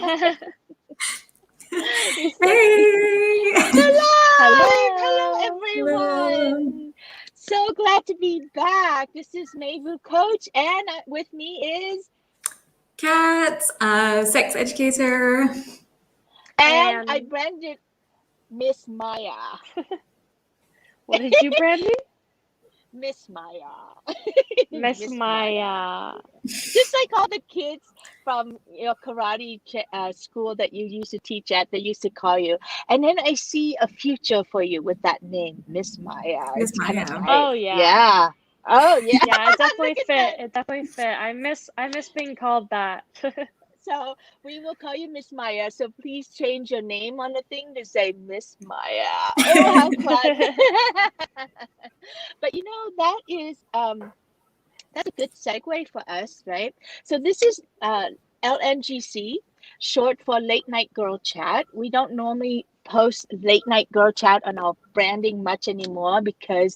Hey! Hello, everyone. Hello. So glad to be back. This is Mai Vu Coach, and with me is, Kat, sex educator. and I And branded Miss Maia. what did you brand me? Miss Maia. Miss Maia. Just like all the kids from your karate school that you used to teach at, they used to call you. And then I see a future for you with that name, Miss Maia. Miss It's kind of Maia. nice. Oh yeah. Yeah. Oh yeah. Yeah, it definitely Look at fit. that. It definitely fit. I miss being called that. So we will call you Miss Maia. So please change your name on the thing to say Miss Maia. Oh, how fun! But that's a good segue for us, right? So this is LNGC, short for Late Night Girl Chat. We don't normally post Late Night Girl Chat on our branding much anymore because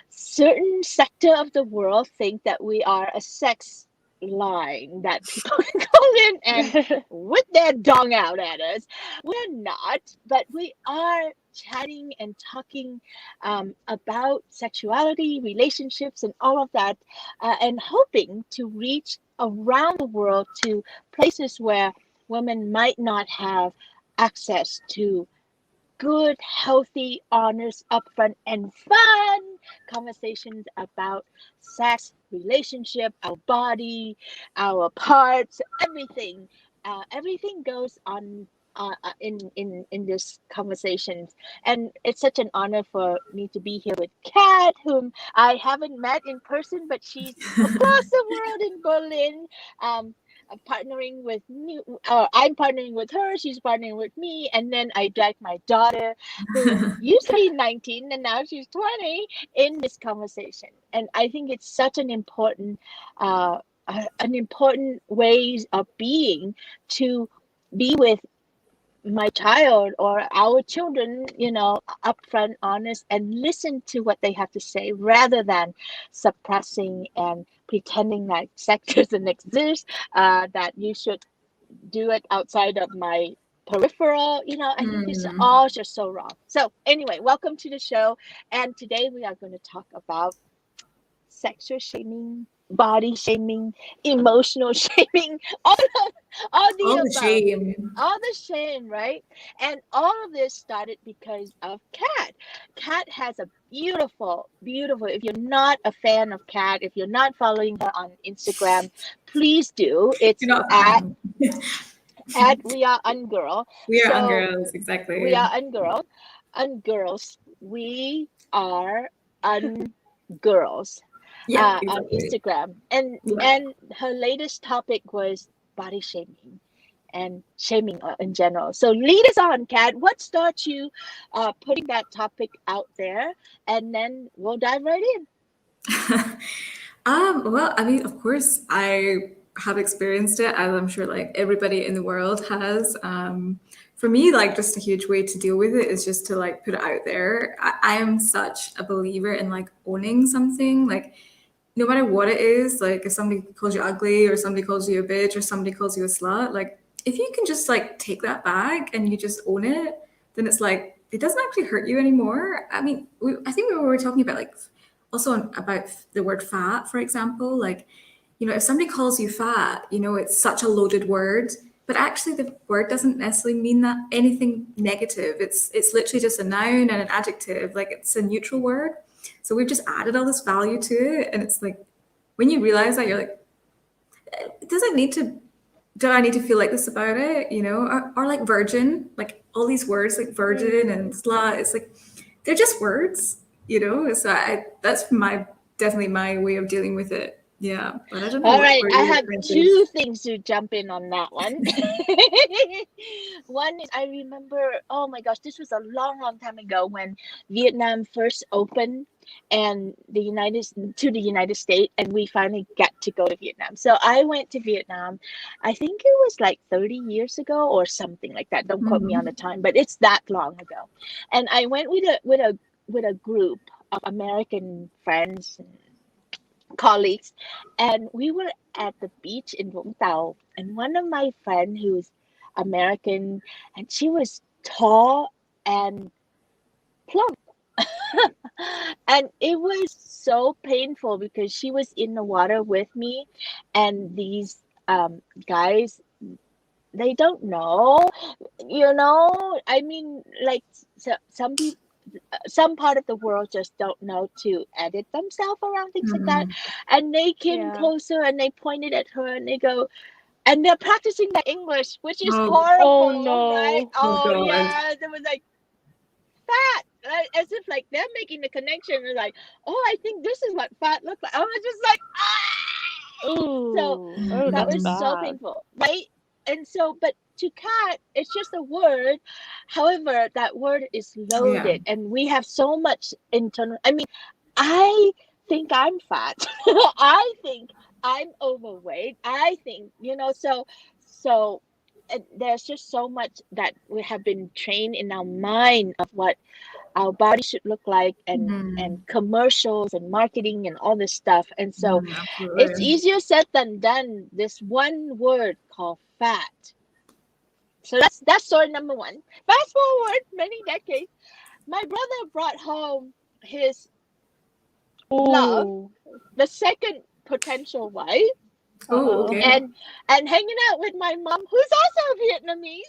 certain sector of the world think that we are a sex line that people can call in and whip their dong out at us. We're not, but we are chatting and talking about sexuality, relationships, and all of that, and hoping to reach around the world to places where women might not have access to good, healthy, honest, upfront, and fun conversations about sex, relationship, our body, our parts, everything. Everything goes on in this conversations, and it's such an honor for me to be here with Kat, whom I haven't met in person, but she's across the world in Berlin. Um, Partnering with me, I'm partnering with her, she's partnering with me, and then I dragged my daughter, who used to be 19 and now she's 20, in this conversation. And I think it's such uh, an important ways of being to be with my child or our children, upfront, honest, and listen to what they have to say rather than suppressing and pretending that sex doesn't exist, that you should do it outside of my peripheral. I think it's all just so wrong. So anyway, welcome to the show. And today we are going to talk about sexual shaming, body shaming, emotional shaming, all All the the above, shame. all the shame, right? And all of this started because of Kat. Kat has a beautiful, beautiful. If you're not a fan of Kat, if you're not following her on Instagram, please do. It's You're not a at fan. We Are Ungirl. We are on So girls, we exactly. are ungirls. We are ungirls. Yeah, On exactly. Instagram, and Yeah. her latest topic was body shaming and shaming in general. So lead us on, Kat. What starts you putting that topic out there, and then we'll dive right in. Well, I mean, of course, I have experienced it, as I'm sure like everybody in the world has. For me, like just a huge way to deal with it is just to like put it out there. I am such a believer in like owning something, like no matter what it is, like if somebody calls you ugly or somebody calls you a bitch or somebody calls you a slut, like if you can just like take that back and you just own it, then it's like it doesn't actually hurt you anymore. I mean, I think we were talking about like also about the word fat, for example. Like, if somebody calls you fat, it's such a loaded word, but actually the word doesn't necessarily mean that anything negative. It's literally just a noun and an adjective. Like it's a neutral word. So we've just added all this value to it, and it's like when you realize that, you're like, does it need to? Do I need to feel like this about it? Or like virgin, like all these words like virgin and slut. It's like they're just words. So that's definitely my way of dealing with it. Yeah, but I don't know All what right, were I your have experiences. two things to jump in on that one. One is, I remember, oh my gosh, this was a long, long time ago when Vietnam first opened and to the United States, and we finally got to go to Vietnam. So I went to Vietnam. I think it was like 30 years ago or something like that. Don't quote me on the time, but it's that long ago. And I went with a group of American friends, colleagues, and we were at the beach in Vũng Tàu, and one of my friend who's American, and she was tall and plump. And it was so painful because she was in the water with me, and these guys, they don't know, I mean, like, some people, some part of the world just don't know to edit themselves around things like that. And they came closer and they pointed at her and they go, and they're practicing their English, which is horrible, Oh no. right? Oh, Oh God. yeah, they were like fat, like, as if like they're making the connection. They're like, oh, I think this is what fat looks like. I was just like, ah! So Oh, that that's was bad. so painful, right? And so, but to cat, it's just a word. However, that word is loaded, and we have so much internal. I mean, I think I'm fat. I think I'm overweight. I think, so there's just so much that we have been trained in our mind of what our body should look like, and commercials and marketing and all this stuff. And so it's easier said than done, this one word called fat. So that's story number one. Fast forward many decades, my brother brought home his love, Ooh. the second potential wife, Oh, okay. and hanging out with my mom, who's also Vietnamese.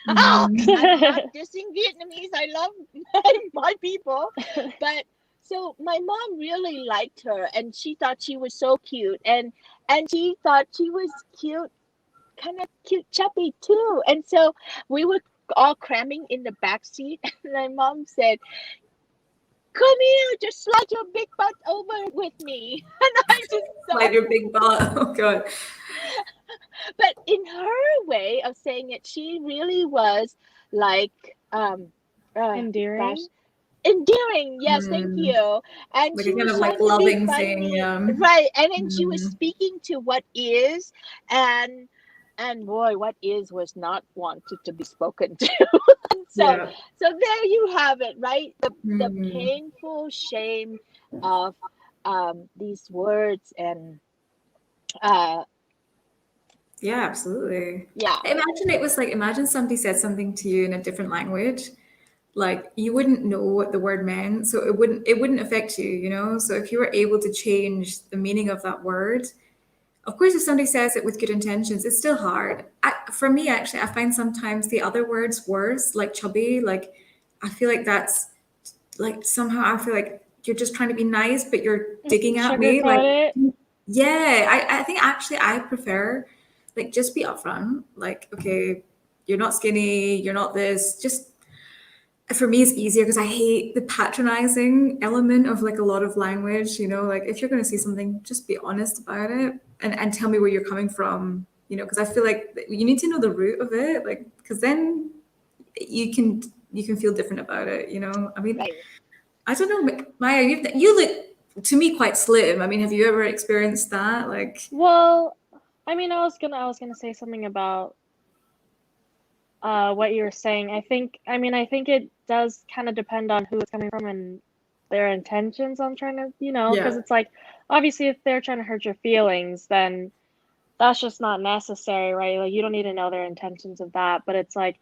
I'm not dissing Vietnamese. I love my people, but so my mom really liked her, and she thought she was so cute, and she thought she was cute, kind of cute, chubby too. And so we were all cramming in the back seat, and my mom said, "Come here, just slide your big butt over with me." And I just Slide your big butt. Oh, God. But in her way of saying it, she really was like Endearing. endearing. Yes, thank you. And Like she a kind was of like trying to be loving thing. funny, Yeah. right? And then she was speaking to what is, and boy, what is was not wanted to be spoken to. So there you have it, right? The painful shame of these words, and Yeah, absolutely. yeah. Imagine somebody said something to you in a different language. Like you wouldn't know what the word meant, so it wouldn't affect you, So if you were able to change the meaning of that word, of course, if somebody says it with good intentions, it's still hard. For me, actually, I find sometimes the other words worse, like chubby. Like I feel like that's like somehow I feel like you're just trying to be nice, but you're digging at me. Like, Sugarcoat it. yeah, I think actually I prefer like just be upfront. Like, okay, you're not skinny, you're not this. Just for me, it's easier because I hate the patronizing element of like a lot of language. Like if you're going to say something, just be honest about it and tell me where you're coming from. Because I feel like you need to know the root of it, like because then you can feel different about it. I mean, Right. I don't know, Maya. You look to me quite slim. I mean, have you ever experienced that? Like, Well, I mean, I was gonna say something about what you were saying. I think it does kind of depend on who it's coming from and their intentions on trying to, because it's like, obviously if they're trying to hurt your feelings, then that's just not necessary, right? Like you don't need to know their intentions of that. But it's like,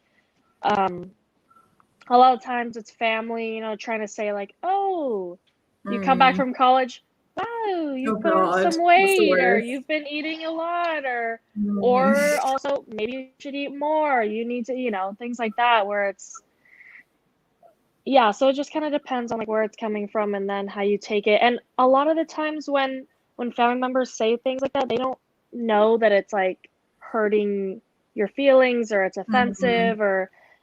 a lot of times it's family, trying to say like, oh, you come back from college, wow, you put on some That's the weight, or worst. you've been eating a lot, or also maybe you should eat more. You need to, things like that, where it's, yeah. So it just kind of depends on like where it's coming from and then how you take it. And a lot of the times when family members say things like that, they don't know that it's like hurting your feelings or it's offensive,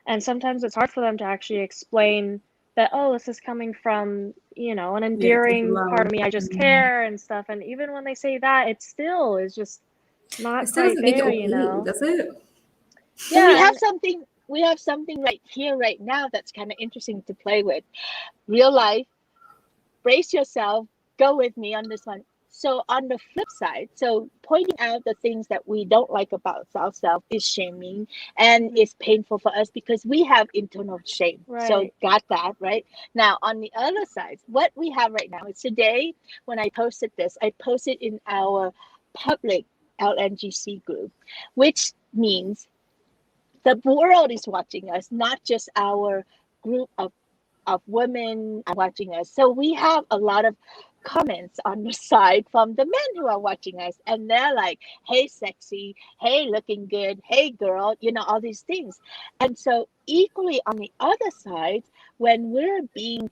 and sometimes it's hard for them to actually explain that, oh, this is coming from, an endearing part of me. I just care and stuff. And even when they say that, it still is just not It still quite doesn't make it there, okay, does it? So Yeah. we have something right here, right now, that's kind of interesting to play with. Real life, brace yourself, go with me on this one. So on the flip side, so pointing out the things that we don't like about ourselves is shaming, and it's painful for us because we have internal shame. Right. So got that, right? Now, on the other side, what we have right now is today, when I posted this, I posted in our public LNGC group, which means the world is watching us, not just our group of women are watching us. So we have a lot of comments on the side from the men who are watching us, and they're like, hey sexy, hey looking good, hey girl, all these things. And so equally on the other side, when we're being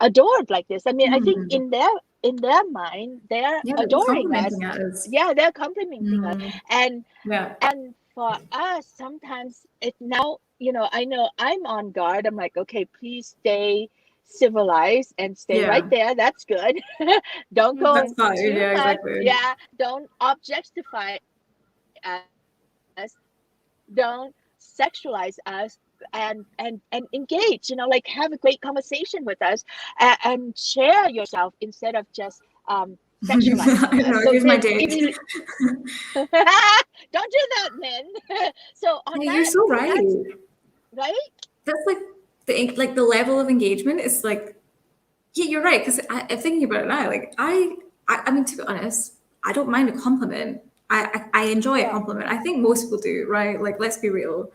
adored like this, I mean, I think in their mind, they're adoring us. Yeah, they're complimenting us. And for us, sometimes it now, I know I'm on guard. I'm like, okay, please stay civilized and stay right there. That's good. Don't go That's fine. too Yeah, much. exactly. Yeah, don't objectify us. Don't sexualize us. And engage, like have a great conversation with us, and share yourself instead of just sexualizing us. So here's my date. don't do that, men. So on that, you're so right. Right? That's like the level of engagement is like, yeah, you're right. Because I'm thinking about it now. Like I mean, to be honest, I don't mind a compliment. I enjoy a compliment. I think most people do, right? Like, let's be real.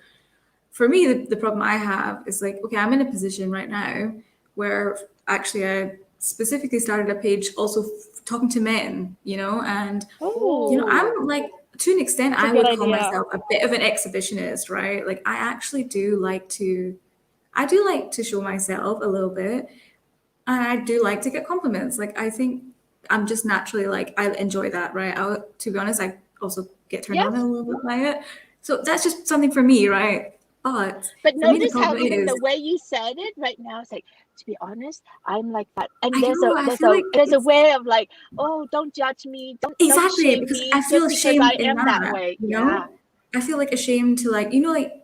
For me, the problem I have is like, okay, I'm in a position right now where actually I specifically started a page also talking to men, and I'm like, to an extent, I would call myself a bit of an exhibitionist, right? Like I do like to show myself a little bit, and I do like to get compliments. Like I think I'm just naturally like, I enjoy that, right? To be honest, I also get turned on a little bit by it. So that's just something for me, right? But notice how even the way you said it right now, it's like, to be honest, I'm like that. And there's a way of like, oh, don't judge me. Don't shame because me I feel just ashamed because I am that way. Yeah. I feel like ashamed to like, like,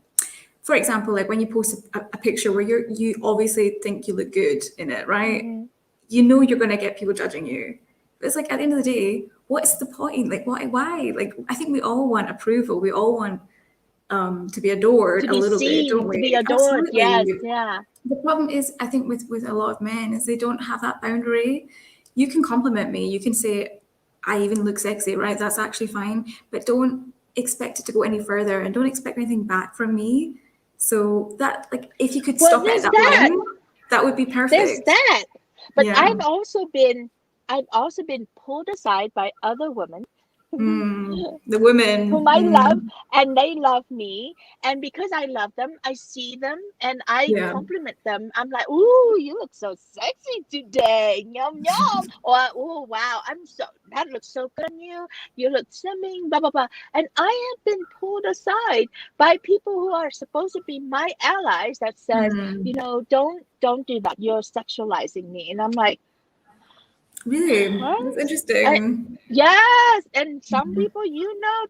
for example, like when you post a picture where you obviously think you look good in it, right? Mm-hmm. You're going to get people judging you. But it's like, at the end of the day, what's the point? Like, why? Like, I think we all want approval. We all want to be adored a little bit, don't we? To be adored, absolutely. Yes, yeah. The problem is, I think with a lot of men is they don't have that boundary. You can compliment me. You can say, I even look sexy, right? That's actually fine. But don't expect it to go any further, and don't expect anything back from me. So that, like, if you could stop it at that point, that would be perfect. There's that. But I've also been pulled aside by other women. The women whom I love, and they love me, and because I love them, I see them and I compliment them. I'm like, ooh, you look so sexy today, yum yum, or oh wow, that looks so good on you. You look slimming, blah blah blah. And I have been pulled aside by people who are supposed to be my allies that says, don't do that. You're sexualizing me, and I'm like, really? That's interesting. Yes, and some people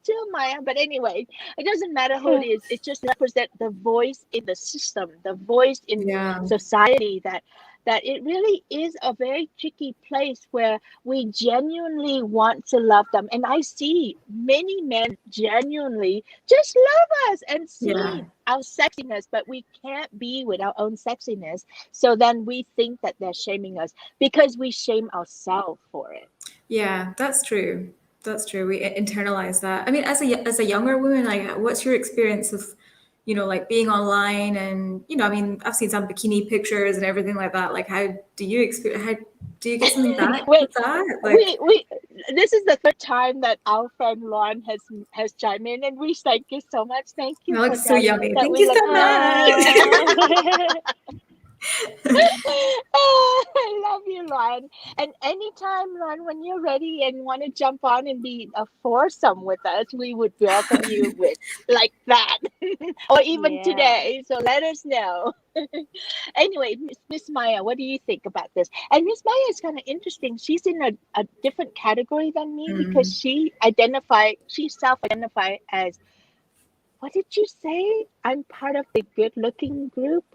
too, Maya. But anyway, it doesn't matter who it is. It just represents the voice in the system, the voice in society that it really is a very tricky place where we genuinely want to love them. And I see many men genuinely just love us and see our sexiness, but we can't be with our own sexiness. So then we think that they're shaming us because we shame ourselves for it. Yeah, that's true. That's true. We internalize that. I mean, as a younger woman, like, what's your experience of, like being online and, I mean, I've seen some bikini pictures and everything like that. Like, how do you get something back with that? Like, this is the third time that our friend Lauren has chimed in, and we thank you so much. Thank you. That looks so yummy. Thank you so much. I love you, Lauren. And anytime, Lauren, when you're ready and want to jump on and be a foursome with us, we would welcome you with like that. Or even today. So let us know. Anyway, Miss Maia, what do you think about this? And Miss Maia is kind of interesting. She's in a different category than me because she self-identified as, what did you say? I'm part of the good-looking group,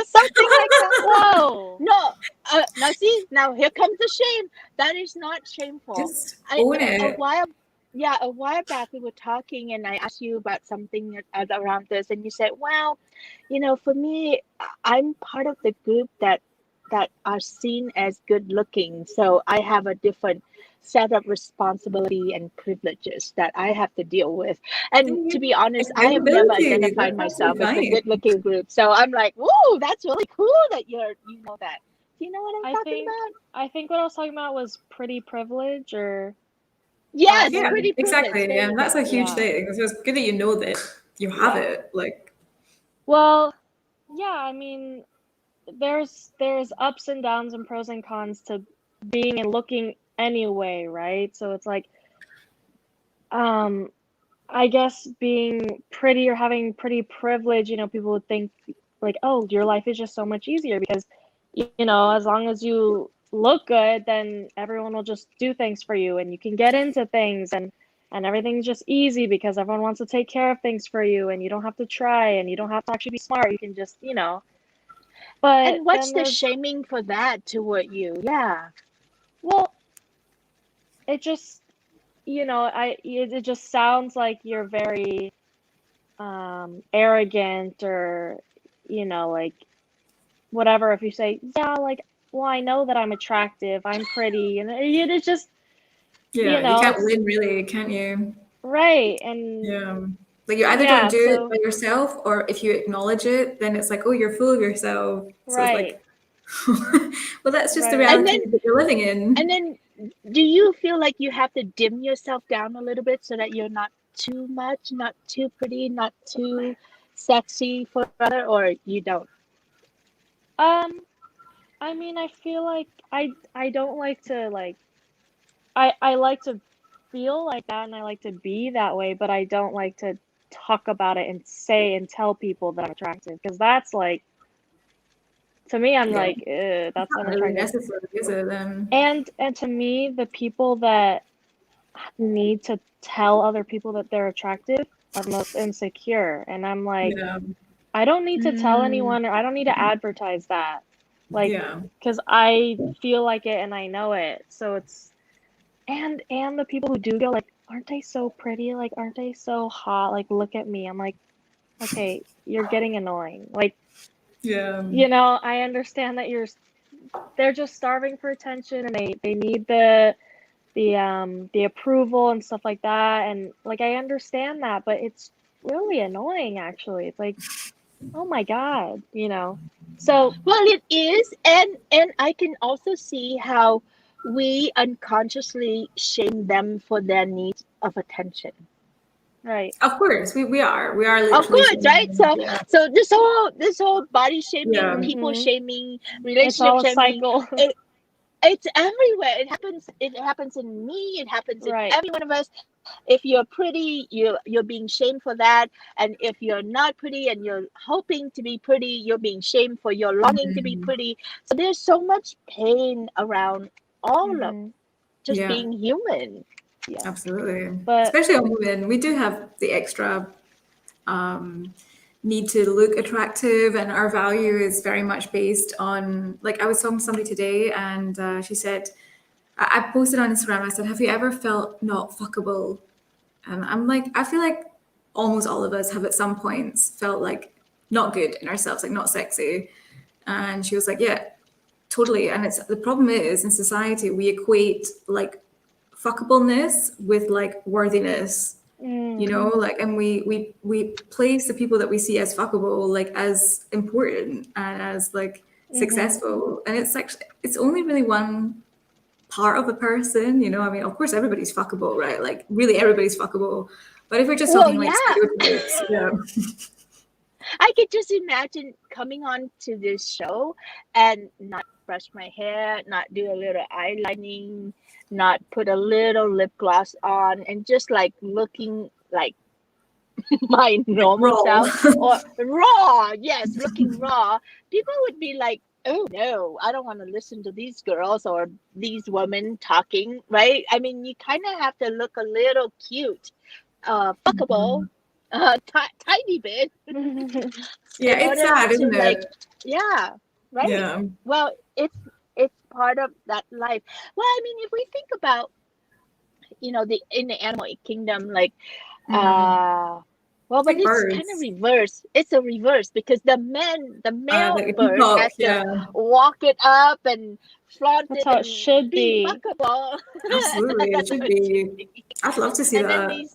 something like that. Whoa! No, now here comes the shame. That is not shameful. Just own it. A while back we were talking, and I asked you about something around this, and you said, "Well, for me, I'm part of the group that that are seen as good looking. So I have a different set of responsibility and privileges that I have to deal with. And to be honest, I have never Accountability, identified that's myself absolutely as the fine. good looking group. So I'm like, whoa, that's really cool that you know that. Do you know what I'm I talking think about? I think what I was talking about was pretty privilege or Yes, Yeah, awesome. pretty privileged. exactly. There And you that's go. a huge Yeah. thing. So it's good that you know that you have Yeah. it. Like, Well, yeah, I mean, there's ups and downs and pros and cons to being and looking anyway, right? So it's like, um, I guess being pretty or having pretty privilege, people would think like, oh, your life is just so much easier because, as long as you look good, then everyone will just do things for you and you can get into things and everything's just easy because everyone wants to take care of things for you and you don't have to try and you don't have to actually be smart. You can just, But And what's then the there's, shaming for that toward you? Yeah. well, it just, it just sounds like you're very arrogant or like whatever if you say yeah like well I know that I'm attractive, I'm pretty, and it's just yeah, you can't it's win really, can you? right. And Yeah. Like you either don't yeah, do it so by yourself, or if you acknowledge it, then it's like, oh, you're full of yourself. So it's right, like, well, that's just the right, And reality then that you're living and in. then do you feel like you have to dim yourself down a little bit so that you're not too much, not too pretty, not too sexy for other, or you don't? um I mean I feel like I don't like to like I like to feel like that and I like to be that way, but I don't like to talk about it and say and tell people that I'm attractive because that's like to me I'm Yeah, like it's that's not really unattractive. necessary, is it? Then And to me the people that need to tell other people that they're attractive are the most insecure, and I'm like yeah, I don't need to tell Mm, anyone or I don't need to advertise that like yeah, because I feel like it and I know it, so it's and the people who do go like aren't they so pretty, like aren't they so hot, like look at me, I'm like okay you're getting annoying, like yeah, I understand that they're just starving for attention and they need the approval and stuff like that, and like I understand that, but it's really annoying actually. It's like oh my god, so well, it is, and I can also see how we unconsciously shame them for their needs of attention. right. of course, we are Of literally course, right? shaming. So Yeah, so this whole body shaming, yeah, people Mm-hmm. shaming, It's relationship all a shaming, cycle. it's everywhere. It happens in me, it happens in Right. every one of us. If you're pretty, you're being shamed for that. And if you're not pretty and you're hoping to be pretty, you're being shamed for your longing to be mhm, pretty. So there's so much pain around all of Mm-hmm. just yeah, being human. Yeah. absolutely. But Especially on women, we do have the extra um, need to look attractive, and our value is very much based on. Like, I was talking to somebody today, and she said, I posted on Instagram. I said, "Have you ever felt not fuckable?" And I'm like, I feel like almost all of us have at some points felt like not good in ourselves, like not sexy. And she was like, yeah, totally. And it's the problem is in society we equate like fuckableness with like worthiness, mm, like, and we place the people that we see as fuckable like as important and as like mm-hmm. successful, and it's actually it's only really one part of a person. I mean, of course everybody's fuckable, right? Like really everybody's fuckable, but if we're just Well, talking like yeah. stereotypes, yeah. I could just imagine coming on to this show and not brush my hair, not do a little eyelining, not put a little lip gloss on, and just like looking like my Like normal raw. self or raw. Yes, looking raw. People would be like, oh no, I don't want to listen to these girls or these women talking, right? I mean, you kind of have to look a little cute, fuckable, tiny bit Yeah, in it's order sad, to isn't like, it? yeah, right. Yeah. Well, it's part of that life. Well, I mean, if we think about, the in the animal kingdom, like Mm. uh Well, but like it's kind of birds. reverse. It's a reverse because the male Like bird peacock, has yeah, to walk it up and flaunt That's it how it and should be be. fuckable. absolutely. It That's how should it should be. be. I'd love to see And then that.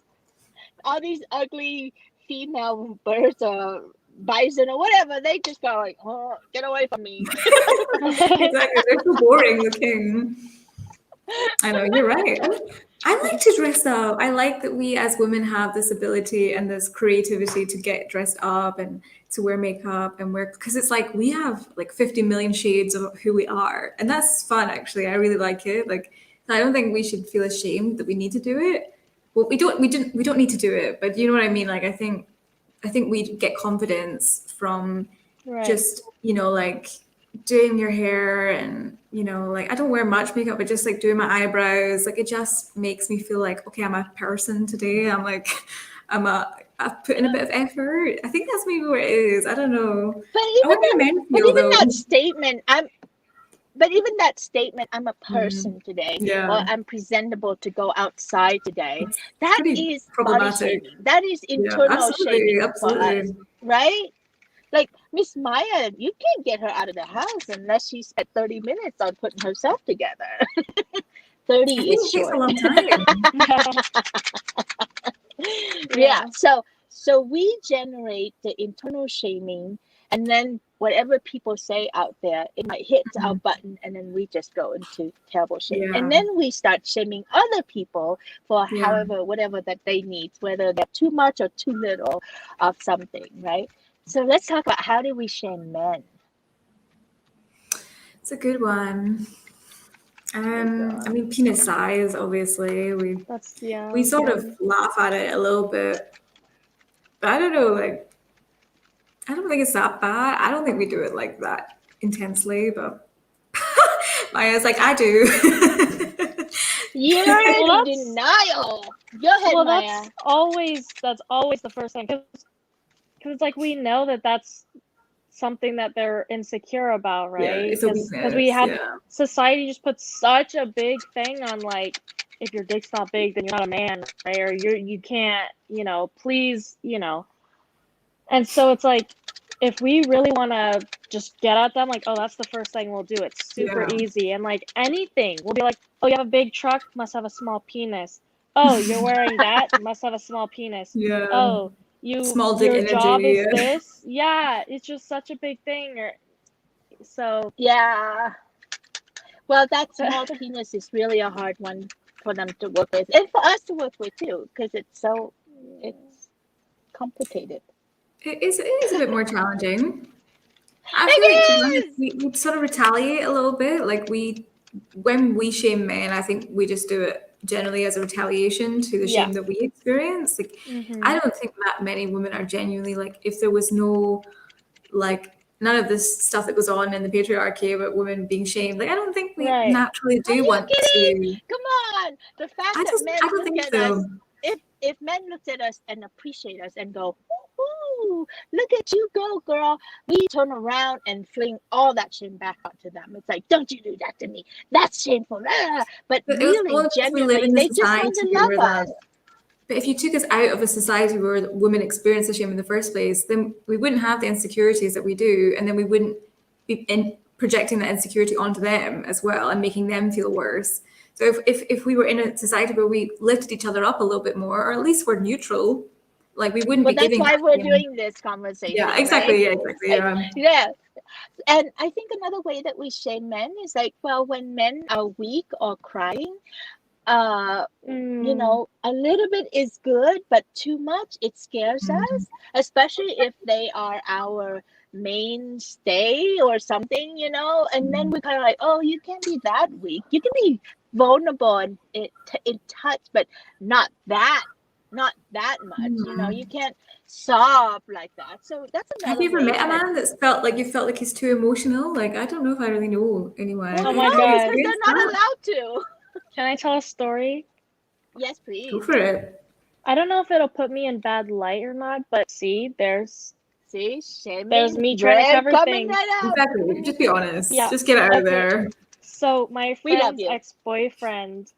all these ugly female birds or bison or whatever, they just go like, oh, get away from me. Exactly. They're so boring looking. I know, you're right. I like to dress up. I like that we as women have this ability and this creativity to get dressed up and to wear makeup and wear, because it's like we have like 50 million shades of who we are. And that's fun, actually. I really like it. Like, I don't think we should feel ashamed that we need to do it. Well, we don't need to do it, but you know what I mean? Like, I think we get confidence from Right. just, you know, like doing your hair and, you know, like I don't wear much makeup, but just like doing my eyebrows, like it just makes me feel like, okay, I'm a person today. I'm like, I've put in a bit of effort. I think that's maybe what it is. I don't know. But I wonder how men feel though. that statement, I'm a person today, or Yeah, I'm presentable to go outside today. it's That pretty is body problematic. shaming. That is Yeah, internal absolutely, shaming for us, absolutely. right? Like Miss Maia, you can't get her out of the house unless she spent 30 minutes on putting herself together. 30 I think is it takes a short. long time. Yeah. So we generate the internal shaming, and then whatever people say out there, it might hit our button, and then we just go into terrible shame. Yeah. And then we start shaming other people for Yeah. whatever that they need, whether they're too much or too little of something, right? So let's talk about how do we shame men? It's a good one. I mean, penis size, obviously. That's yeah. We sort of laugh at it a little bit, but I don't know, like, I don't think it's that bad. I don't think we do it like that intensely, but Maya's like, I do. You're Well, in denial. Go ahead, well, Maya. that's always the first thing, because it's like we know that that's something that they're insecure about, Yeah, right? it's a Because we weakness. have Yeah. society just puts such a big thing on, like, if your dick's not big, then you're not a man, right? Or you can't, you know, please, you know. And so it's like, if we really want to just get at them, like, oh, that's the first thing we'll do. It's super Yeah. easy. And like anything, we'll be like, oh, you have a big truck, must have a small penis. Oh, you're wearing that, must have a small penis. Yeah. Oh, Small dick your job energy. is this. Yeah, it's just such a big thing. So Yeah. Well, that small penis is really a hard one for them to work with, and for us to work with too, because it's complicated. It is a bit more challenging. I feel like, to be honest, we sort of retaliate a little bit. Like when we shame men, I think we just do it generally as a retaliation to the Yeah. shame that we experience. Like, I don't think that many women are genuinely like, if there was no, like, none of this stuff that goes on in the patriarchy about women being shamed, like, I don't think we Right. naturally Are do you want kidding? to. Come on. The fact I that men don't look think at so. us, if men looked at us and appreciate us and go, ooh, look at you go, girl, we turn around and fling all that shame back onto them. It's like, don't you do that to me. That's shameful. Ah. But But really, we live genuinely, in a they just want society to where love us. But if you took us out of a society where women experience the shame in the first place, then we wouldn't have the insecurities that we do, and then we wouldn't be projecting that insecurity onto them as well and making them feel worse. So if we were in a society where we lifted each other up a little bit more, or at least we're neutral, like we wouldn't Well, be that's giving. why we're doing this conversation. Yeah, exactly. Right? Yeah, exactly. Yeah. Yeah. And I think another way that we shame men is like, well, when men are weak or crying, you know, a little bit is good, but too much, it scares us, especially if they are our mainstay or something, you know. And then we're kind of like, oh, you can't be that weak. You can be vulnerable and in touch, but not that much. You know, you can't sob like that. So that's another. Have you ever way met a man that's felt like he's too emotional? Like, I don't know if I really know anyone. Well, Oh my no, God. because they're not allowed to. Can I tell a story? Yes, please. Go for it. I don't know if it'll put me in bad light or not, but see, there's shaming. There's me trying to cover things. Exactly. Just be honest. Yeah. Just get it out there. So my We love friend's you. ex-boyfriend,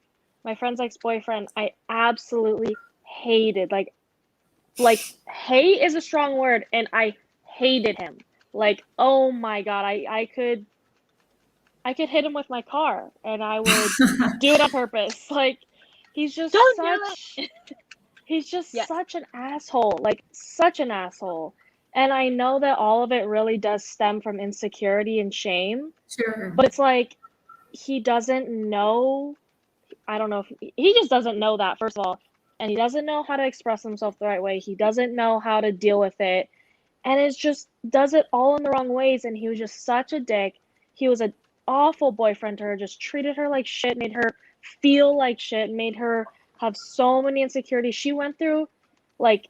I absolutely hated. Like like hate is a strong word, and I hated him. Like, oh my God, I could hit him with my car and I would do it on purpose. Like, he's just Don't do such it. he's just Yes. such an asshole, like such an asshole. And I know that all of it really does stem from insecurity and shame, Sure. but it's like he doesn't know. I don't know if he just doesn't know that, first of all, and he doesn't know how to express himself the right way. He doesn't know how to deal with it, and it's just does it all in the wrong ways. And he was just such a dick. He was an awful boyfriend to her, just treated her like shit, made her feel like shit, made her have so many insecurities. She went through, like,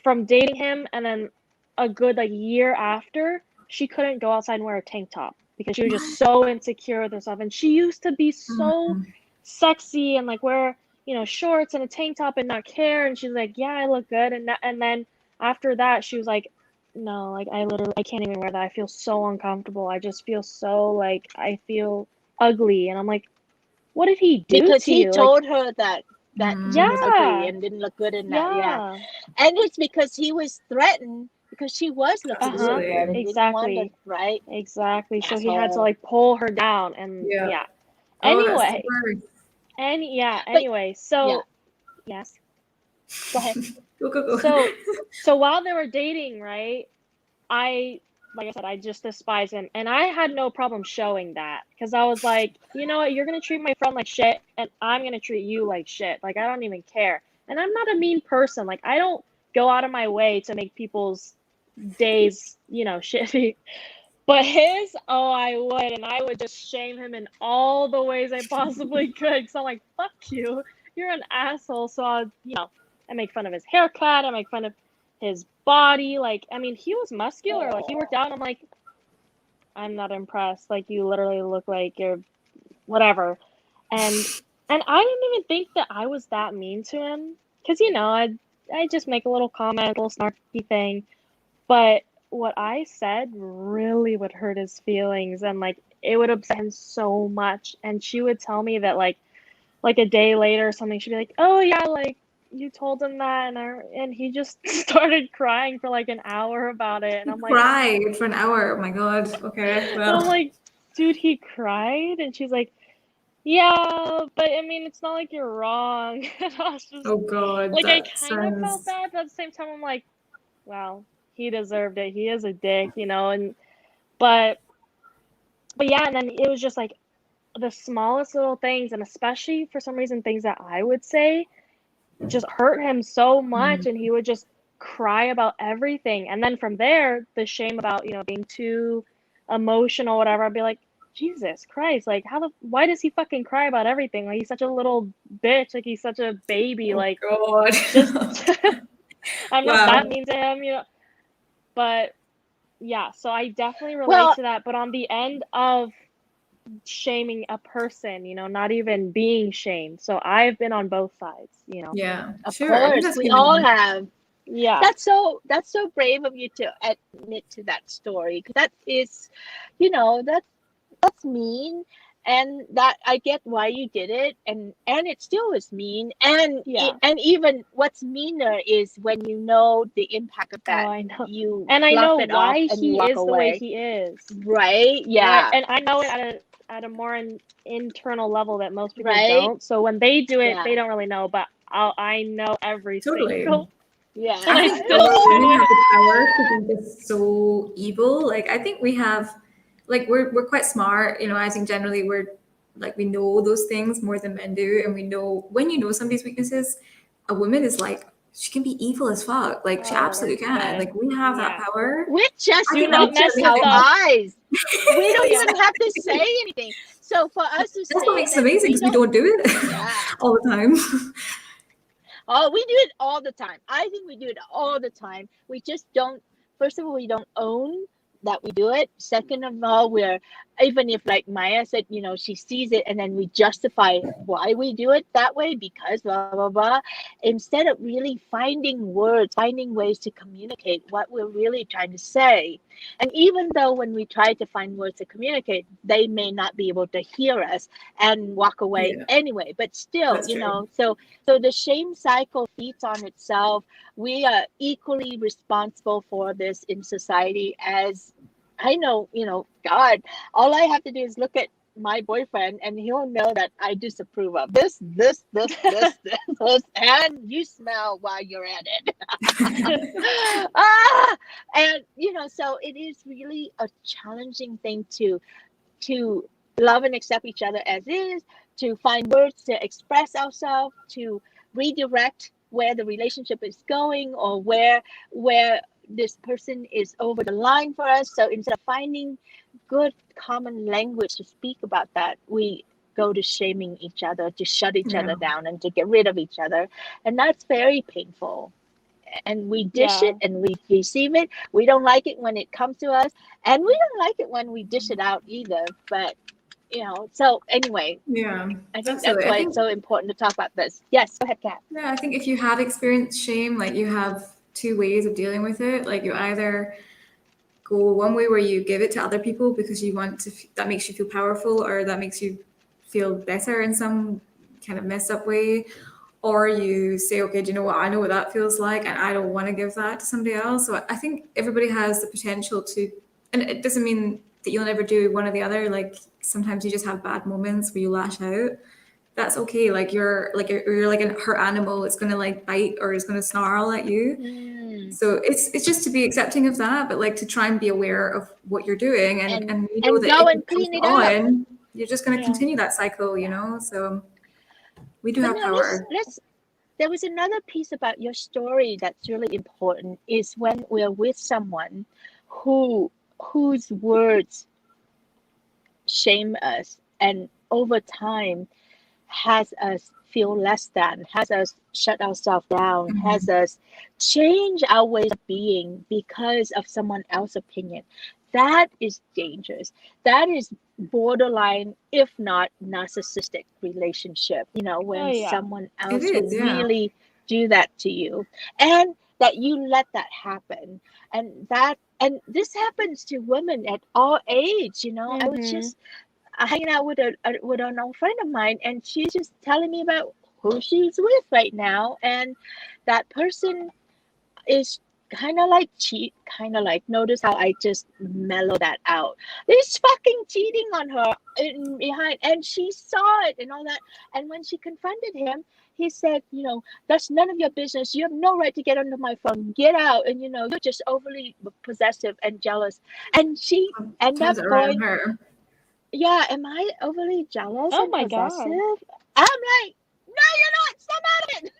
from dating him, and then a good like year after, she couldn't go outside and wear a tank top because she was just so insecure with herself. And she used to be so sexy and like wear, you know, shorts and a tank top and not care. And she's like, yeah, I look good. And then after that, she was like, no, like I can't even wear that. I feel so uncomfortable. I just feel so like I feel ugly. And I'm like, what did he do Because to he you? told her that she was ugly Yeah, and didn't look good in that. yeah, And it's because he was threatened because she was looking so Absolutely. good and didn't want exactly, to, right? exactly. So he had to Asshole. like pull her down, and Yeah. yeah. Oh, that's the Anyway, worst. Anyway, yeah. so yes. Go ahead. Go. So while they were dating, right, like I said, I just despise him. And I had no problem showing that because I was like, you know what, you're going to treat my friend like shit and I'm going to treat you like shit. Like, I don't even care. And I'm not a mean person. Like, I don't go out of my way to make people's days, you know, shitty. But his, oh, I would. And I would just shame him in all the ways I possibly could. Because I'm like, fuck you. You're an asshole. So I'll, you know, I make fun of his haircut. I make fun of his body. Like, I mean, he was muscular. Like, he worked out. And I'm like, I'm not impressed. Like, you literally look like you're whatever. And I didn't even think that I was that mean to him. Because, you know, I just make a little comment, a little snarky thing. But what I said really would hurt his feelings, and like it would upset him so much. And she would tell me that like a day later or something, she'd be like, oh yeah, like you told him that, and he just started crying for like an hour about it. And I'm like, Cried for an hour. Oh my God. Okay. and I'm Well. like, dude, he cried. And she's like, yeah, but I mean, it's not like you're wrong. And I was just Oh God. like, I That kind of felt sounds. bad, but at the same time, I'm like, well, he deserved it. He is a dick, you know. And but yeah, and then it was just like the smallest little things, and especially for some reason things that I would say just hurt him so much, and he would just cry about everything. And then from there, the shame about, you know, being too emotional, whatever, I'd be like, Jesus Christ, like why does he fucking cry about everything? Like, he's such a little bitch, like he's such a baby, Oh like God. just I'm not Wow. that mean to him, you know. But yeah, so I definitely relate Well, to that. But on the end of shaming a person, you know, not even being shamed. So I've been on both sides, you know. Yeah. of Sure. I think course, that's we human. all have. Yeah. That's so brave of you to admit to that story, because that is, you know, that's mean, and that I get why you did it, and it still is mean, and Yeah. and even what's meaner is when you know the impact of that, Oh, I know. you And I know fluff it off why and you he walk is the way away, he is. right? Yeah, Right. And I know it at a more internal level that most people right. don't. So when they do it, Yeah, they don't really know, but I know every Totally. single yeah. and I I think still women do it. have the power to be just so evil. Like I think we have, like we're quite smart. You know, I think generally we're like we know those things more than men do, and we know when you know somebody's weaknesses. A woman is like she can be evil as fuck. Like she Oh, absolutely can. but Like we have that yeah. power. We just I Do think not that's with mess actually with our amazing. stuff. eyes. We don't Yeah. even have to say anything. So for us to That's what say makes it that amazing we because we don't, don't do it yeah. all the time. Oh, we do it all the time. I think we do it all the time. We just don't. First of all, we don't own that we do it. Second of all, we're, even if like Maya said, you know, she sees it and then we justify why we do it that way because blah blah blah, instead of really finding words, finding ways to communicate what we're really trying to say. And even though when we try to find words to communicate, they may not be able to hear us and walk away Yeah. anyway, but still, That's you true. know, so the shame cycle feeds on itself. We are equally responsible for this in society. As I know, you know, God, all I have to do is look at my boyfriend and he'll know that I disapprove of this, and you smell while you're at it. And you know, so it is really a challenging thing to love and accept each other as is, to find words to express ourselves, to redirect where the relationship is going or where this person is over the line for us. So instead of finding good common language to speak about that, we go to shaming each other, to shut each other down and to get rid of each other. And that's very painful. And we dish it and we receive it. We don't like it when it comes to us, and we don't like it when we dish it out either. But you know, so anyway, Yeah, I think absolutely. that's why it's so important to talk about this. Yes, go ahead, Kat. Yeah, I think if you have experienced shame, like you have two ways of dealing with it. Like you either go one way where you give it to other people because you want to, that makes you feel powerful or that makes you feel better in some kind of messed up way. Or you say, okay, do you know what? I know what that feels like and I don't want to give that to somebody else. So I think everybody has the potential to, and it doesn't mean that you'll never do one or the other. Like sometimes you just have bad moments where you lash out. That's okay. Like you're like a hurt animal. It's gonna like bite or it's gonna snarl at you. So it's just to be accepting of that, but like to try and be aware of what you're doing and you know and that go if and it comes clean it up. on, you're just gonna continue that cycle, you know. So we do But have no, power. let's there was another piece about your story that's really important is when we're with someone whose words shame us and over time has us feel less than, has us shut ourselves down, has us change our ways of being because of someone else's opinion. That is dangerous. That is borderline, if not narcissistic relationship, you know, when someone It else will is, yeah. really do that to you and that you let that happen. And this happens to women at all age, you know. I was just hanging out with an old friend of mine, and she's just telling me about who she's with right now, and that person is kind of like notice how I just mellow that out. He's fucking cheating on her behind, and she saw it and all that. And when she confronted him, he said, you know, that's none of your business. You have no right to get onto my phone. Get out. And you know, you're just overly possessive and jealous. And she ended up Turns it around going, her. yeah, am I overly jealous Oh and my possessive? God. I'm like, no, you're not. Stop it.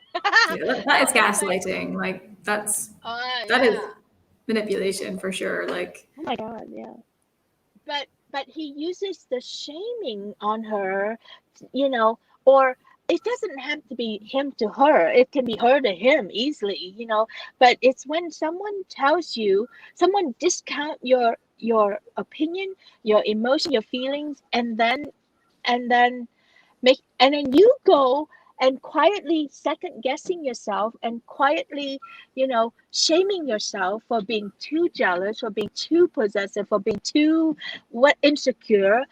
Yeah, that is gaslighting. Like that is Yeah. manipulation for sure. Like Oh my God, yeah. But he uses the shaming on her, you know, or it doesn't have to be him to her. It can be her to him easily, you know. But it's when someone tells you, someone discount your opinion, your emotion, your feelings, and then you go and quietly second guessing yourself and quietly, you know, shaming yourself for being too jealous, for being too possessive, for being too insecure.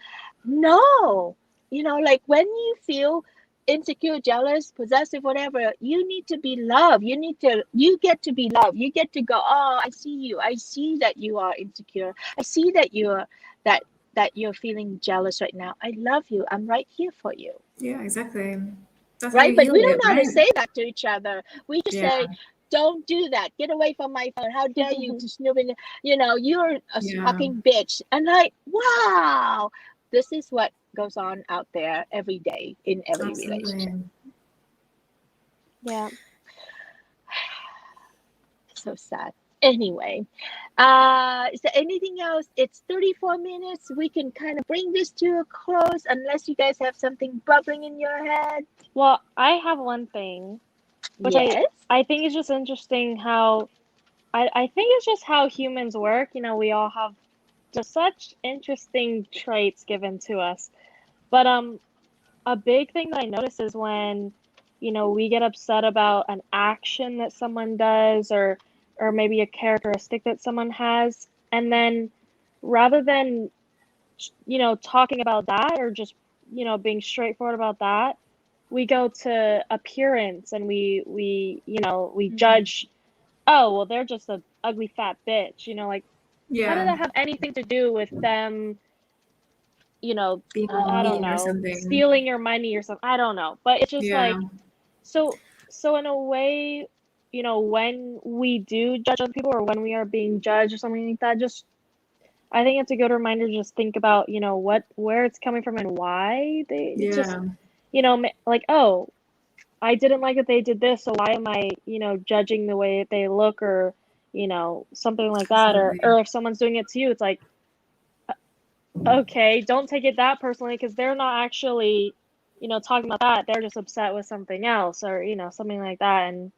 No, you know, like when you feel insecure, jealous, possessive, whatever, you need to be loved. You get to be loved. You get to go, oh, I see you. I see that you are insecure. I see that you're feeling jealous right now. I love you. I'm right here for you. yeah, exactly. That's how Right? you But heal we it, don't know how to right? say that to each other. We just Yeah. say, don't do that. Get away from my phone. How dare you to snoop in, you know, you're a fucking bitch. And like, wow, this is what goes on out there every day in every relationship. Yeah. So sad. Anyway, is there anything else? It's 34 minutes. We can kind of bring this to a close unless you guys have something bubbling in your head. Well, I have one thing, which Yes. I think is just interesting how I think it's just how humans work. You know, we all have just such interesting traits given to us. But a big thing that I notice is when, you know, we get upset about an action that someone does or maybe a characteristic that someone has, and then rather than, you know, talking about that or just, you know, being straightforward about that, we go to appearance and we you know, we judge, oh, well, they're just a ugly fat bitch, you know, like, how did Yeah, that have anything to do with them, you know, being I don't mean or know, something. stealing your money or something. I don't know. But it's just Yeah, like, so in a way, you know, when we do judge other people or when we are being judged or something like that, just I think it's a good reminder to just think about, you know, where it's coming from and why it's just, yeah, you know, like, oh, I didn't like that they did this, so why am I, you know, judging the way that they look or, you know, something like that, absolutely. or if someone's doing it to you, it's like, okay, don't take it that personally because they're not actually, you know, talking about that. They're just upset with something else or, you know, something like that. And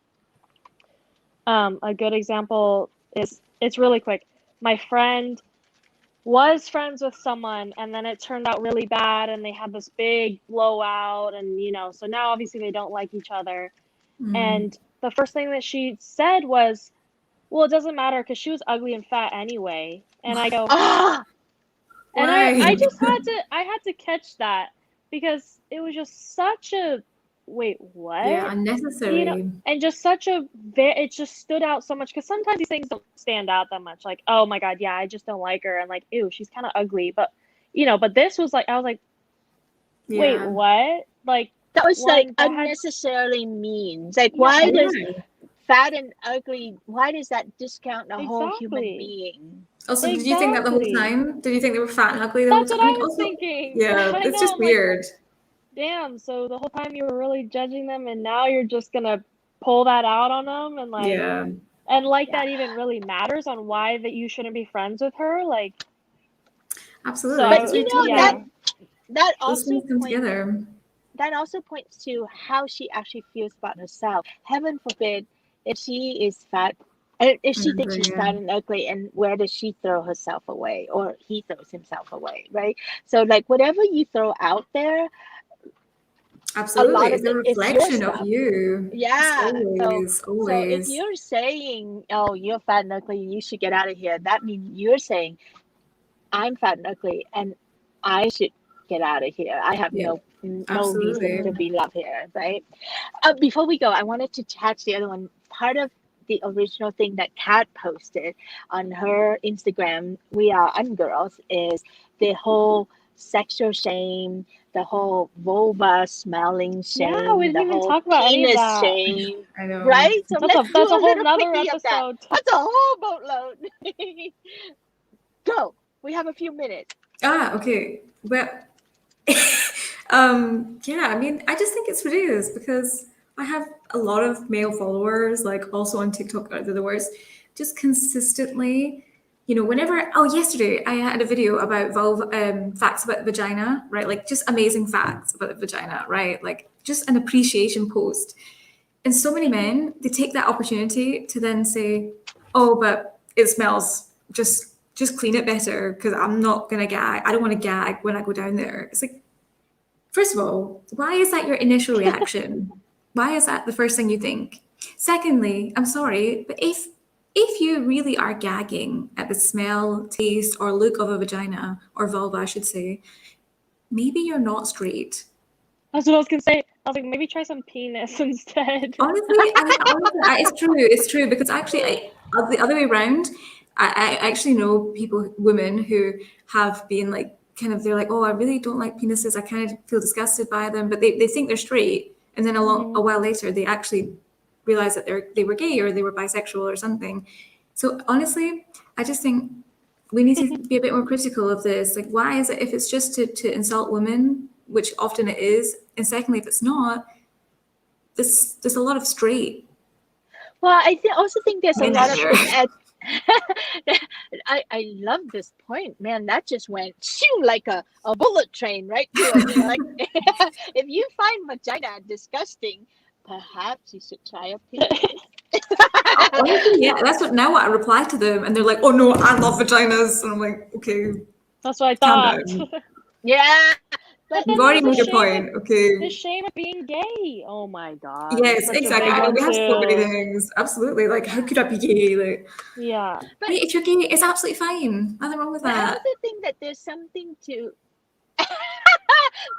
a good example is, it's really quick. My friend was friends with someone and then it turned out really bad and they had this big blowout and, you know, so now obviously they don't like each other. Mm. And the first thing that she said was, well, it doesn't matter because she was ugly and fat anyway. And I go, Ah, and Why? I just I had to catch that because it was just such a, wait, Yeah, what? You know, unnecessary. and just such a, it just stood out so much because sometimes these things don't stand out that much. Like, oh my God, yeah, I just don't like her. And like, ew, she's kind of ugly. But, you know, but this was like, I was like, wait, Yeah. what? Like, that was like one, that had, unnecessarily mean. Like, yeah, why does Yeah. fat and ugly? Why does that discount a whole human exactly. being? Also, did you think that the whole Exactly. time? Did you think they were fat and ugly the whole That's time? what I I mean, was also, thinking. yeah, I it's know. just I'm like, weird. damn, so the whole time you were really judging them and now you're just gonna pull that out on them and like, Yeah, and like Yeah. that even really matters on why that you shouldn't be friends with her. Like, so absolutely. But Because I, we you do know like yeah, that those also things come points together. that also points to how she actually feels about herself. Heaven forbid if she is fat, if she thinks she's Yeah, fat and ugly, and where does she throw herself away, or he throws himself away, right? So like whatever you throw out there, a absolutely. lot It's of a it is your reflection of stuff. you. It's Yeah. always, So if always. you're saying, "Oh, you're fat and ugly, you should get out of here," that means you're saying, "I'm fat and ugly, and I should get out of here. I have Yeah, no reason absolutely. to be loved here," right? Before we go, I wanted to catch the other one. Part of the original thing that Kat posted on her Instagram, "We Are Ungirls," is the whole sexual shame, the whole vulva smelling yeah, we shame, didn't the even whole talk about any of penis that. shame, I know. right? So let's do That's a a whole little nother quickie of that. episode. That's a whole boatload. Go. We have a few minutes. Okay. Well, yeah, I mean, I just think it's ridiculous because I have a lot of male followers, like also on TikTok, they're the worst, just consistently, whenever, yesterday I had a video about facts about the vagina, right? Like just amazing facts about the vagina, right? Like just an appreciation post. And so many men, they take that opportunity to then say, oh, but it smells. Just clean it better because I'm not gonna gag. I don't want to gag when I go down there. It's like, first of all, why is that your initial reaction? Why is that the first thing you think? Secondly, I'm sorry, but if you really are gagging at the smell, taste, or look of a vagina or vulva, I should say, maybe you're not straight. That's what I was gonna say. I was like, maybe try some penis instead. It's true. It's true because actually, the other way around, I actually know people, women who have been like, kind of, they're like, oh, I really don't like penises. I kind of feel disgusted by them, but they think they're straight, and then a while later, they actually realize that they were gay or they were bisexual or something. So honestly, I just think we need to be a bit more critical of this. Like, why is it if it's just to insult women, which often it is, and secondly, if it's not, there's a lot of straight Well, also think there's a men lot out of there. I love this point, man. That just went shoo, like a bullet train right to it. You know, like if you find vagina disgusting, perhaps you should try a penis. Honestly, yeah, that's what I reply to them, and they're like, "Oh no, I love vaginas," and I'm like, "Okay, That's what I calm thought. down. Yeah, But You've then already there's made the your shame point." of Okay. the shame of being gay. Oh my god, Yes, that's such a exactly. big I know one we have so many too. things. Absolutely. Like, how could I be gay? Like, Yeah. but wait, if you're gay, it's absolutely fine. Nothing wrong with I that. also think that there's something to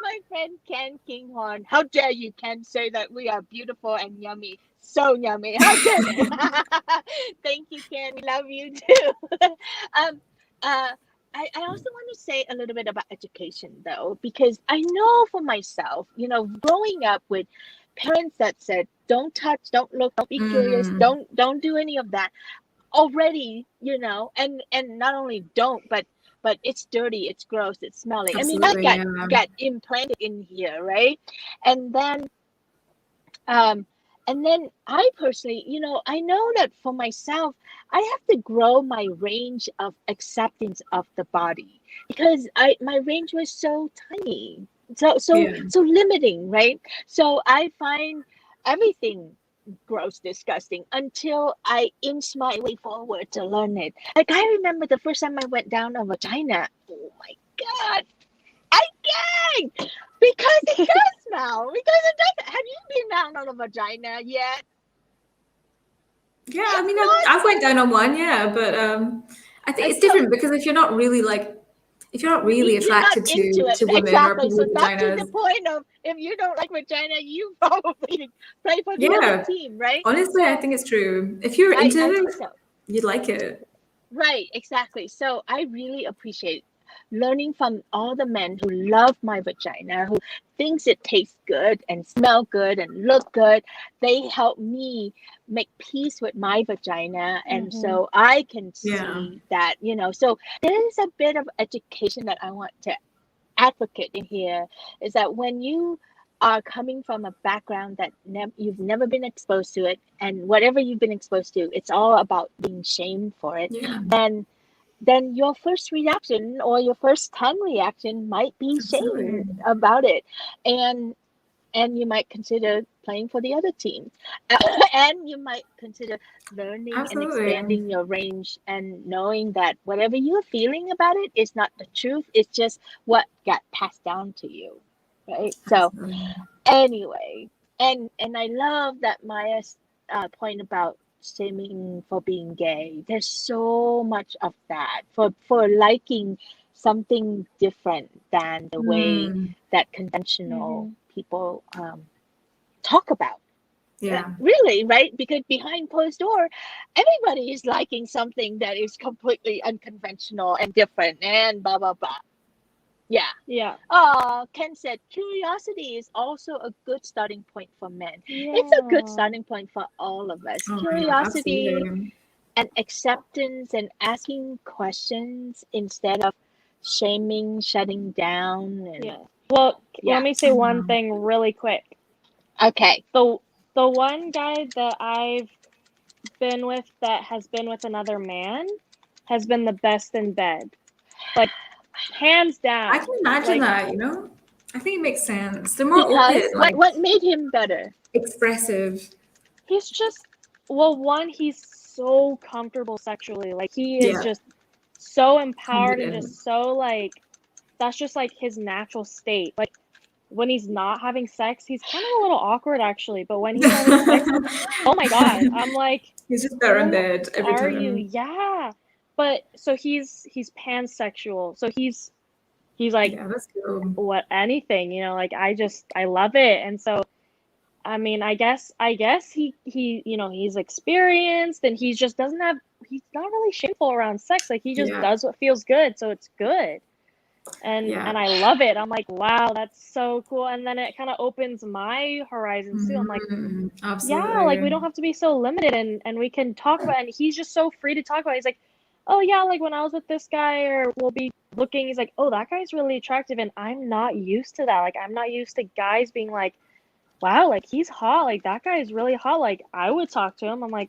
my friend Ken Kinghorn. How dare you, Ken, say that we are beautiful and yummy? So yummy. How dare you? Thank you, Ken. We love you too. um, uh, I also want to say a little bit about education though, because I know for myself, growing up with parents that said, don't touch, don't look, don't be curious, don't do any of that already, and not only don't, but it's dirty, it's gross, it's smelly. I mean, that Absolutely, yeah. got implanted in here, right? And then um and then I personally, I know that for myself, I have to grow my range of acceptance of the body, because my range was so tiny, Yeah. so limiting, right? So I find everything gross, disgusting, until I inch my way forward to learn it. Like, I remember the first time I went down a vagina. Oh my god, I gagged because it does smell. Because it does. Have you been down on a vagina yet? Yeah, I It's mean, not. I've went down on one, yeah, but I think it's So different because if you're not really you're not attracted into it. to women or Exactly. people So with back to the vaginas, point of, if you don't like vagina, you probably play for the other yeah, team, right? honestly, I So think it's true. If you're into I think it, so. you'd like it. Right, exactly. So I really appreciate learning from all the men who love my vagina, who thinks it tastes good and smell good and look good. They help me make peace with my vagina, and Mhm. so I can Yeah, see that, So there is a bit of education that I want to advocate in here, is that when you are coming from a background that you've never been exposed to it, and whatever you've been exposed to, it's all about being shamed for it, yeah, then your first reaction or your first 10 reaction might be absolutely, shame about it, and you might consider playing for the other team. And you might consider learning and absolutely. expanding your range, and knowing that whatever you're feeling about it is not the truth, it's just what got passed down to you, right? So Absolutely. anyway, and I love that Maya's point about shaming for being gay. There's so much of that, for liking something different than the way Mm, that conventional Mhm. people talk about. yeah, Really, right? Because behind closed door, everybody is liking something that is completely unconventional and different and blah blah blah. Yeah. Yeah. Ken said curiosity is also a good starting point for men. It's a good Yeah. starting point for all of us. oh my god, Curiosity absolutely. and acceptance and asking questions instead of shaming, shutting down, and Yeah. Well, yeah. let me say one thing really quick. Okay. The one guy that I've been with that has been with another man has been the best in bed. Like, hands I down. can imagine Like, that. I think it makes sense. They're more open, Because like what made him better? expressive. he's just, well, one, he's so comfortable sexually. Like, he is Yeah, just so empowered and confident. just so, like, that's just like his natural state. Like, when he's not having sex, he's kind of a little awkward actually, but when he's having sex, oh my god, I'm like, He's just better in who bed every are you? time. Yeah. But so he's pansexual. So he's like, Yeah, that's cool. what, anything, like I love it. And so I mean, I guess he he's experienced, and he's just doesn't have he's not really shameful around sex. Like, he just Yeah, does what feels good, so it's good. yeah. And I love it. I'm like, wow, that's so cool. And then it kind of opens my horizons too. I'm like, yeah, like, we Absolutely. don't have to be so limited, and we can talk about it. And he's just so free to talk about it. He's like, oh yeah, like when I was with this guy, or we'll be looking, he's like, oh, that guy's really attractive, and I'm not used to that. Like, I'm not used to guys being like, wow, like, he's hot, like that guy is really hot, like I would talk to him. I'm like,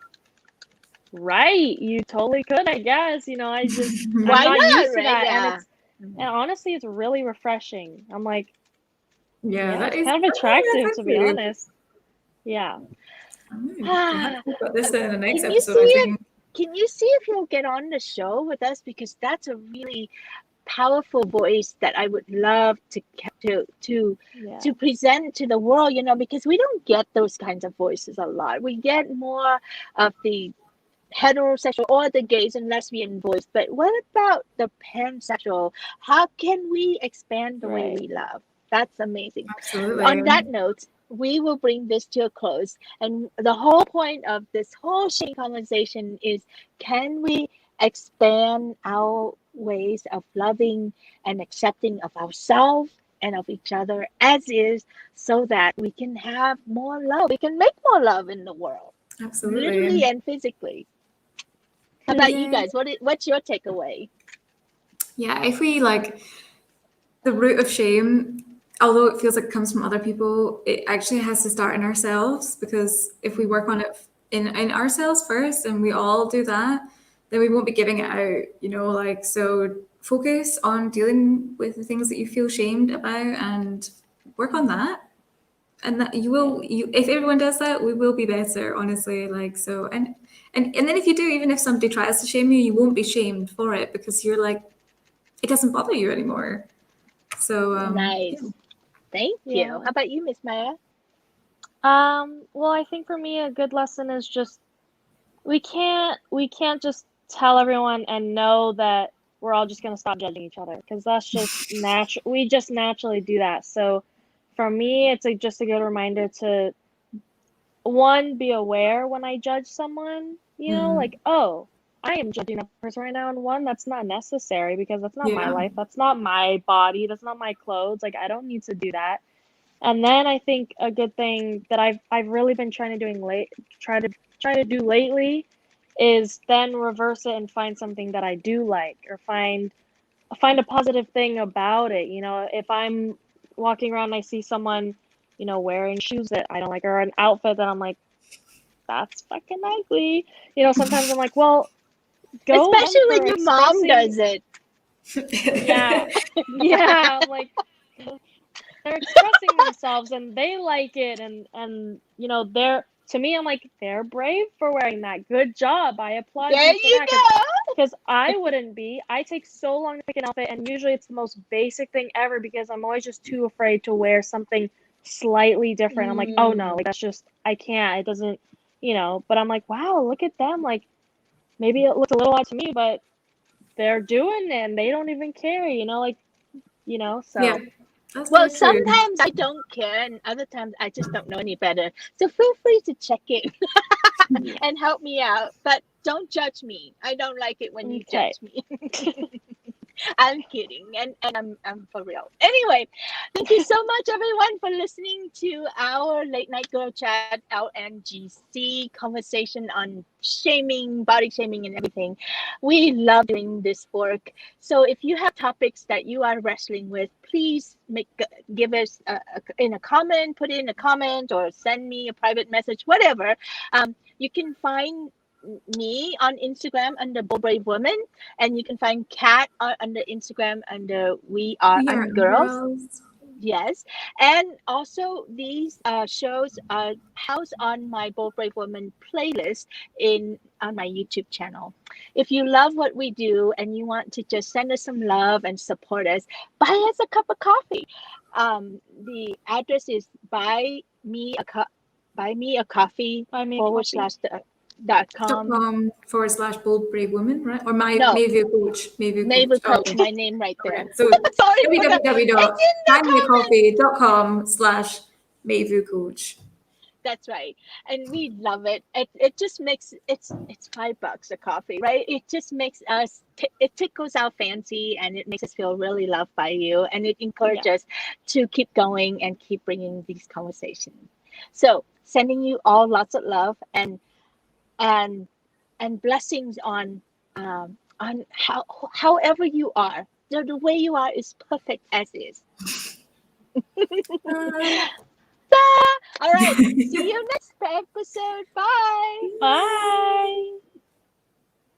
right, you totally could, I guess. I'm Why not not, used to right? that, and Yeah. honestly, it's really refreshing. I'm like, Yeah, yeah, that it's is, kind of I mean, attractive, that's to be actually, honest. Yeah. We'll have to talk about this in the next Can you episode, see I it? think. Can you see if you'll get on the show with us, because that's a really powerful voice that I would love to present to the world, because we don't get those kinds of voices a lot. We get more of the heterosexual or the gays and lesbian voice, but what about the pansexual? How can we expand the way we love? That's amazing. Absolutely. On that note, we will bring this to a close, and the whole point of this whole shaming conversation is, can we expand our ways of loving and accepting of ourselves and of each other as is, so that we can have more love, we can make more love in the world, Absolutely. literally and physically. How about you guys? What's your takeaway? Yeah, if we the root of shame, although it feels like it comes from other people, it actually has to start in ourselves, because if we work on it in ourselves first, and we all do that, then we won't be giving it out, so focus on dealing with the things that you feel shamed about and work on that. And that if everyone does that, we will be better, honestly. And then if you do, even if somebody tries to shame you, you won't be shamed for it, because you're it doesn't bother you anymore. So nice. Yeah. Thank you. How about you, Miss Maia? Well, I think for me a good lesson is just we can't just tell everyone and know that we're all just gonna stop judging each other, because that's just natural. We just naturally do that. So for me, it's just a good reminder to, one, be aware when I judge someone, oh, I am judging a person right now, and one, that's not necessary, because that's not my life, that's not my body, that's not my clothes. I don't need to do that. And then I think a good thing that I've really been trying to do lately is then reverse it and find something that I do like, or find a positive thing about it. If I'm walking around and I see someone, wearing shoes that I don't like, or an outfit that I'm like, that's fucking ugly. Sometimes I'm like, well, go. Especially when your mom does it. Yeah. Yeah. I'm like, they're expressing themselves and they like it, and they're, to me, I'm like, they're brave for wearing that. Good job. I applaud There you for you that. go. Because I wouldn't be. I take so long to pick an outfit, and usually it's the most basic thing ever, because I'm always just too afraid to wear something slightly different. I'm like, oh no, that's just, I can't. It doesn't, but I'm like, wow, look at them. Maybe it looks a little odd to me, but they're doing it and they don't even care, so. Yeah. That's Well, very true. sometimes I don't care, and other times I just don't know any better. So feel free to check in and help me out, but don't judge me. I don't like it when you judge me. I'm kidding, and I'm for real. Anyway, thank you so much, everyone, for listening to our Late Night Girl Chat LNGC conversation on shaming, body shaming, and everything. We love doing this work. So if you have topics that you are wrestling with, please give us in a comment, put it in a comment, or send me a private message, whatever. You can find me on Instagram under Bold Brave Woman, and you can find Kat under Instagram under We Are Girls. Yes, and also these shows are housed on my Bold Brave Woman playlist on my YouTube channel. If you love what we do and you want to just send us some love and support us, buy us a cup of coffee. The address is buy me a coffee .com/Bold Brave Woman, right? Or Mai Vu Coach. Mai Vu Coach, my name right there. Okay. So www.buymeacoffee.com/Mai Vu Coach. That's right, and we love it. It just makes it's $5 a coffee, right? It just makes us it tickles our fancy, and it makes us feel really loved by you, and it encourages us to keep going and keep bringing these conversations. So sending you all lots of love and blessings on however you are. The way you are is perfect as is. All right. See you next episode. Bye. Bye.